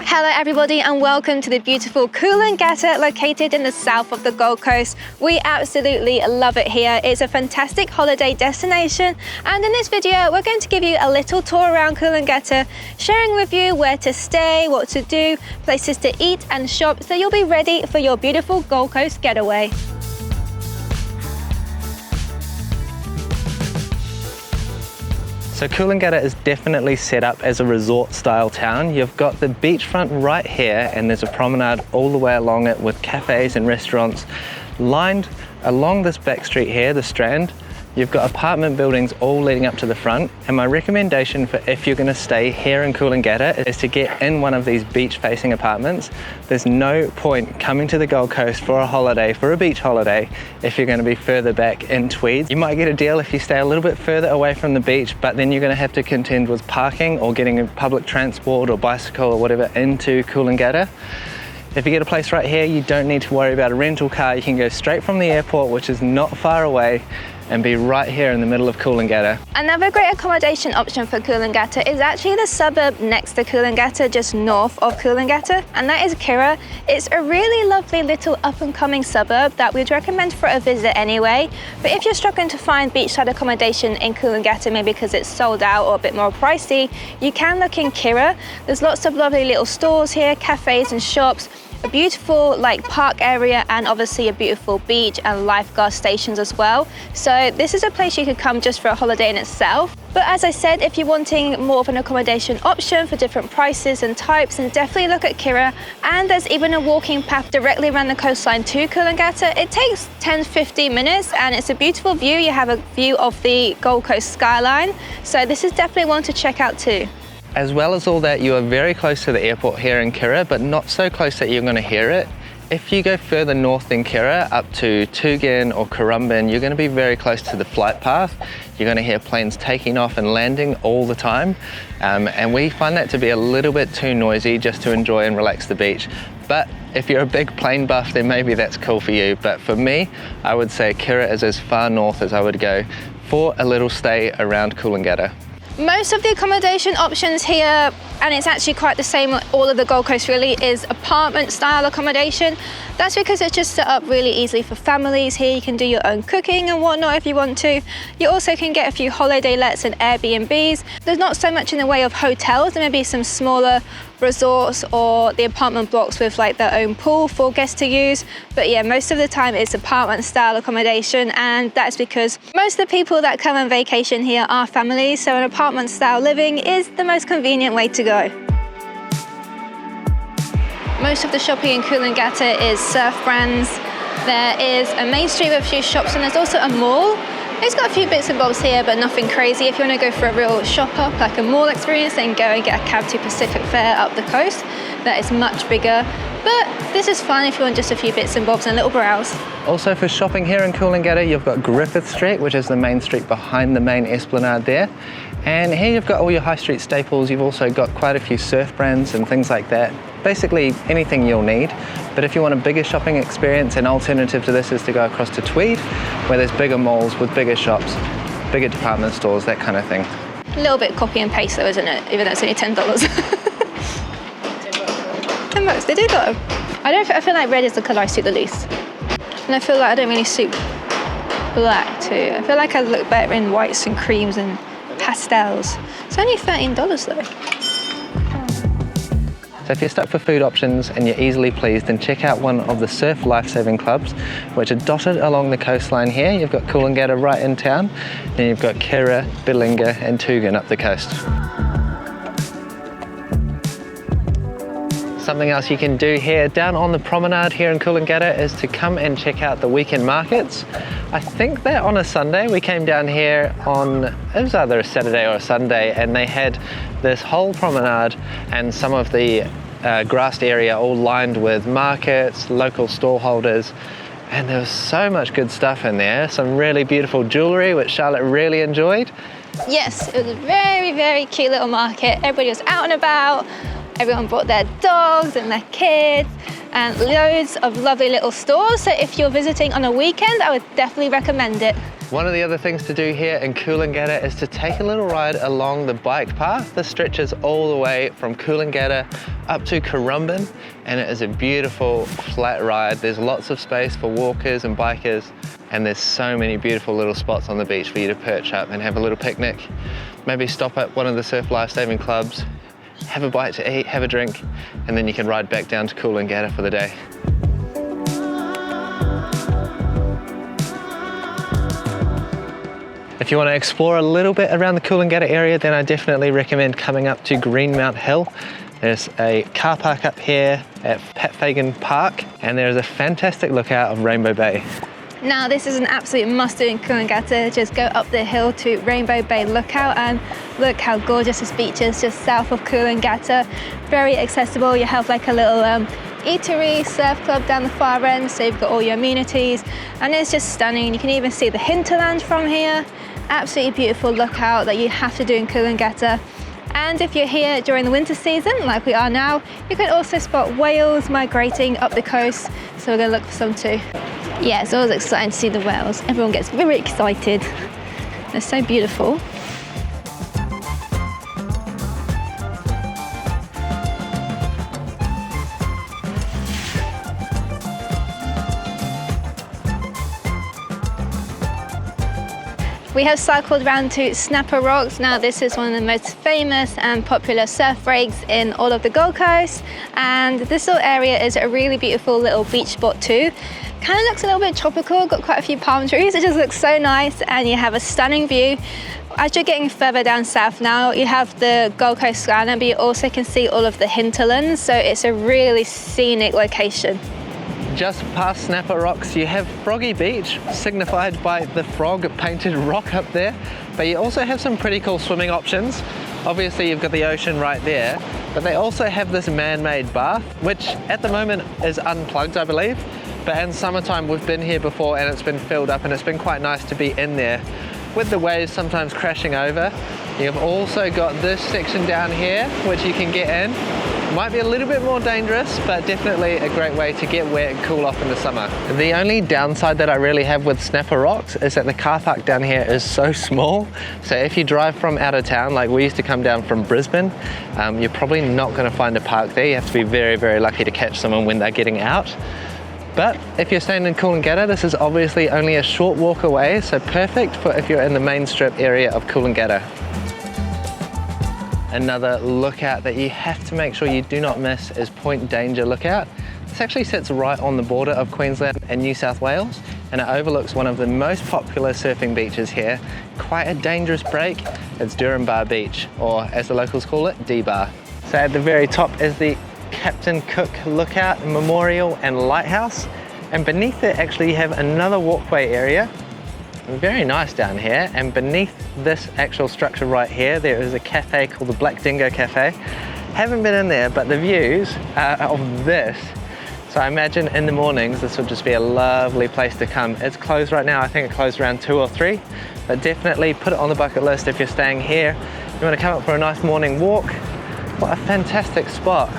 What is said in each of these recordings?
Hello everybody and welcome to the beautiful Coolangatta located in the south of the Gold Coast. We absolutely love it here. It's a fantastic holiday destination, and in this video we're going to give you a little tour around Coolangatta, sharing with you where to stay, what to do, places to eat and shop, so you'll be ready for your beautiful Gold Coast getaway. So Coolangatta is definitely set up as a resort style town. You've got the beachfront right here and there's a promenade all the way along it with cafes and restaurants lined along this back street here, the Strand. You've got apartment buildings all leading up to the front, and my recommendation for if you're going to stay here in Coolangatta is to get in one of these beach facing apartments. There's no point coming to the Gold Coast for a holiday, for a beach holiday, if you're going to be further back in Tweed. You might get a deal if you stay a little bit further away from the beach, but then you're going to have to contend with parking or getting a public transport or bicycle or whatever into Coolangatta. If you get a place right here, you don't need to worry about a rental car. You can go straight from the airport, which is not far away, and be right here in the middle of Coolangatta. Another great accommodation option for Coolangatta is actually the suburb next to Coolangatta, just north of Coolangatta, and that is Kirra. It's a really lovely little up-and-coming suburb that we'd recommend for a visit anyway. But if you're struggling to find beachside accommodation in Coolangatta, maybe because it's sold out or a bit more pricey, you can look in Kirra. There's lots of lovely little stores here, cafes and shops, a beautiful park area, and obviously a beautiful beach and lifeguard stations as well. So this is a place you could come just for a holiday in itself. But as I said, if you're wanting more of an accommodation option for different prices and types, then definitely look at Kirra. And there's even a walking path directly around the coastline to Coolangatta. It takes 10-15 minutes and it's a beautiful view. You have a view of the Gold Coast skyline. So this is definitely one to check out too. As well as all that, you are very close to the airport here in Kirra, but not so close that you're going to hear it. If you go further north than Kirra, up to Tugun or Currumbin, you're going to be very close to the flight path. You're going to hear planes taking off and landing all the time. And we find that to be a little bit too noisy just to enjoy and relax the beach. But if you're a big plane buff, then maybe that's cool for you. But for me, I would say Kirra is as far north as I would go for a little stay around Coolangatta. Most of the accommodation options here, and it's actually quite the same all of the Gold Coast really, is apartment style accommodation. That's because it's just set up really easily for families. Here you can do your own cooking and whatnot if you want to. You also can get a few holiday lets and Airbnbs. There's not so much in the way of hotels. There may be some smaller resorts or the apartment blocks with their own pool for guests to use. But yeah, most of the time it's apartment style accommodation, and that's because most of the people that come on vacation here are families, so an apartment style living is the most convenient way to go. Most of the shopping in Coolangatta is surf brands. There is a main street with a few shops, and there's also a mall. It's got a few bits and bobs here, but nothing crazy. If you want to go for a real shop up, like a mall experience, then go and get a cab to Pacific Fair up the coast. That is much bigger, but this is fun if you want just a few bits and bobs and a little browse. Also for shopping here in Coolangatta, you've got Griffith Street, which is the main street behind the main esplanade there. And here you've got all your high street staples. You've also got quite a few surf brands and things like that. Basically anything you'll need. But if you want a bigger shopping experience, an alternative to this is to go across to Tweed, where there's bigger malls with bigger shops, bigger department stores, that kind of thing. A little bit copy and paste though, isn't it? Even though it's only $10. $10, they do go. I feel like red is the colour I suit the least. And I feel like I don't really suit black too. I feel like I look better in whites and creams and pastels. It's only $13 though. So if you're stuck for food options and you're easily pleased, then check out one of the surf lifesaving clubs, which are dotted along the coastline here. You've got Coolangatta right in town, and you've got Kirra, Bilinga and Tugun up the coast. Something else you can do here down on the promenade here in Coolangatta is to come and check out the weekend markets. I think they're on a Sunday. We came down here on, it was either a Saturday or a Sunday, and they had this whole promenade and some of the grassed area all lined with markets, local stall holders, and there was so much good stuff in there. Some really beautiful jewellery, which Charlotte really enjoyed. Yes, it was a very, very cute little market. Everybody was out and about. Everyone brought their dogs and their kids, and loads of lovely little stores. So if you're visiting on a weekend, I would definitely recommend it. One of the other things to do here in Coolangatta is to take a little ride along the bike path. This stretches all the way from Coolangatta up to Currumbin, and it is a beautiful flat ride. There's lots of space for walkers and bikers, and there's so many beautiful little spots on the beach for you to perch up and have a little picnic. Maybe stop at one of the surf lifesaving clubs, have a bite to eat, have a drink, and then you can ride back down to Coolangatta for the day. If you want to explore a little bit around the Coolangatta area, then I definitely recommend coming up to Greenmount Hill. There's a car park up here at Pat Fagan Park, and there's a fantastic lookout of Rainbow Bay. Now this is an absolute must do in Coolangatta. Just go up the hill to Rainbow Bay Lookout and look how gorgeous this beach is just south of Coolangatta. Very accessible. You have like a little eatery, surf club down the far end, so you've got all your amenities, and it's just stunning. You can even see the hinterland from here. Absolutely beautiful lookout that you have to do in Coolangatta. And if you're here during the winter season, like we are now, you can also spot whales migrating up the coast, so we're going to look for some too. Yeah, it's always exciting to see the whales. Everyone gets very excited. They're so beautiful. We have cycled around to Snapper Rocks. Now this is one of the most famous and popular surf breaks in all of the Gold Coast, and this little area is a really beautiful little beach spot too. Kind of looks a little bit tropical, got quite a few palm trees. It just looks so nice, and you have a stunning view. As you're getting further down south now, you have the Gold Coast skyline, but you also can see all of the hinterlands, so it's a really scenic location. Just past Snapper Rocks, you have Froggy Beach, signified by the frog painted rock up there, but you also have some pretty cool swimming options. Obviously you've got the ocean right there, but they also have this man-made bath, which at the moment is unplugged, I believe, but in summertime we've been here before and it's been filled up, and it's been quite nice to be in there with the waves sometimes crashing over. You've also got this section down here which you can get in. Might be a little bit more dangerous, but definitely a great way to get wet and cool off in the summer. The only downside that I really have with Snapper Rocks is that the car park down here is so small. So if you drive from out of town, like we used to come down from Brisbane, you're probably not going to find a park there. You have to be very, very lucky to catch someone when they're getting out. But if you're staying in Coolangatta, this is obviously only a short walk away, so perfect for if you're in the main strip area of Coolangatta. Another lookout that you have to make sure you do not miss is Point Danger Lookout. This actually sits right on the border of Queensland and New South Wales, and it overlooks one of the most popular surfing beaches here. Quite a dangerous break. It's Durham Beach, or as the locals call it, D-Bar. So at the very top is the Captain Cook Lookout Memorial and Lighthouse, and beneath it actually you have another walkway area. Very nice down here, and beneath this actual structure right here there is a cafe called the Black Dingo Cafe. Haven't been in there, but the views of this, so I imagine in the mornings this would just be a lovely place to come. It's closed right now. I think it closed around 2 or 3, but definitely put it on the bucket list if you're staying here. You want to come up for a nice morning walk. What a fantastic spot.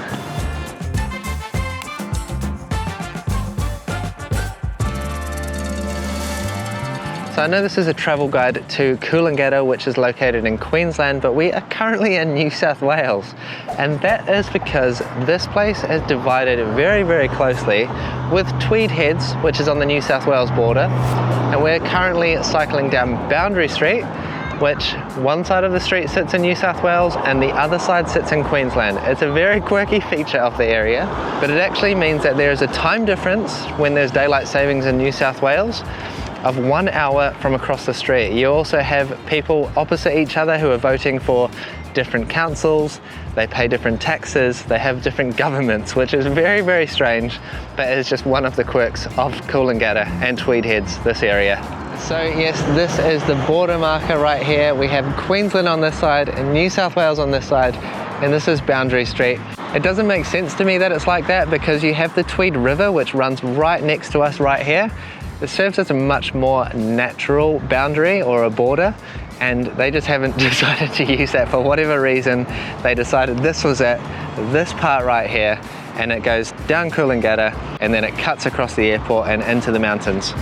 So I know this is a travel guide to Coolangatta, which is located in Queensland, but we are currently in New South Wales. And that is because this place is divided very, very closely with Tweed Heads, which is on the New South Wales border. And we're currently cycling down Boundary Street, which one side of the street sits in New South Wales and the other side sits in Queensland. It's a very quirky feature of the area, but it actually means that there is a time difference when there's daylight savings in New South Wales of 1 hour from across the street. You also have people opposite each other who are voting for different councils, they pay different taxes, they have different governments, which is very, very strange, but it's just one of the quirks of Coolangatta and Tweed Heads, this area. So yes, this is the border marker right here. We have Queensland on this side and New South Wales on this side, and this is Boundary Street. It doesn't make sense to me that it's like that because you have the Tweed River, which runs right next to us right here. It serves as a much more natural boundary or a border, and they just haven't decided to use that for whatever reason. They decided this was it, this part right here, and it goes down Coolangatta and then it cuts across the airport and into the mountains.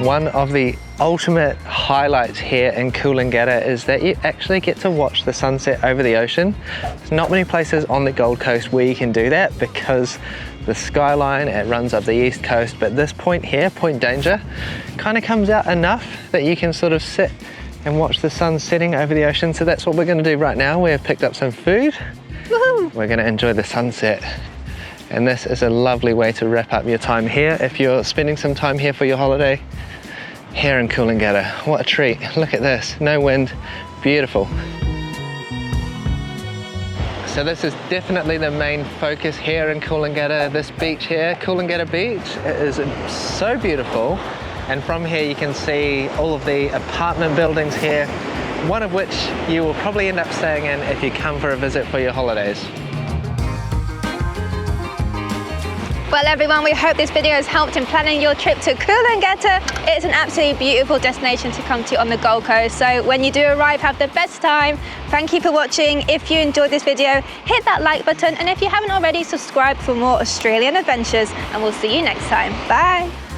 One of the ultimate highlights here in Coolangatta is that you actually get to watch the sunset over the ocean. There's not many places on the Gold Coast where you can do that because the skyline, it runs up the east coast, but this point here, Point Danger, kind of comes out enough that you can sort of sit and watch the sun setting over the ocean. So that's what we're going to do right now. We have picked up some food. Woohoo! We're going to enjoy the sunset. And this is a lovely way to wrap up your time here if you're spending some time here for your holiday here in Coolangatta. What a treat. Look at this. No wind. Beautiful. So this is definitely the main focus here in Coolangatta. This beach here, Coolangatta Beach, it is so beautiful. And from here you can see all of the apartment buildings here, one of which you will probably end up staying in if you come for a visit for your holidays. Well everyone, we hope this video has helped in planning your trip to Coolangatta. It's an absolutely beautiful destination to come to on the Gold Coast. So when you do arrive, have the best time. Thank you for watching. If you enjoyed this video, hit that like button. And if you haven't already, subscribe for more Australian adventures. And we'll see you next time. Bye.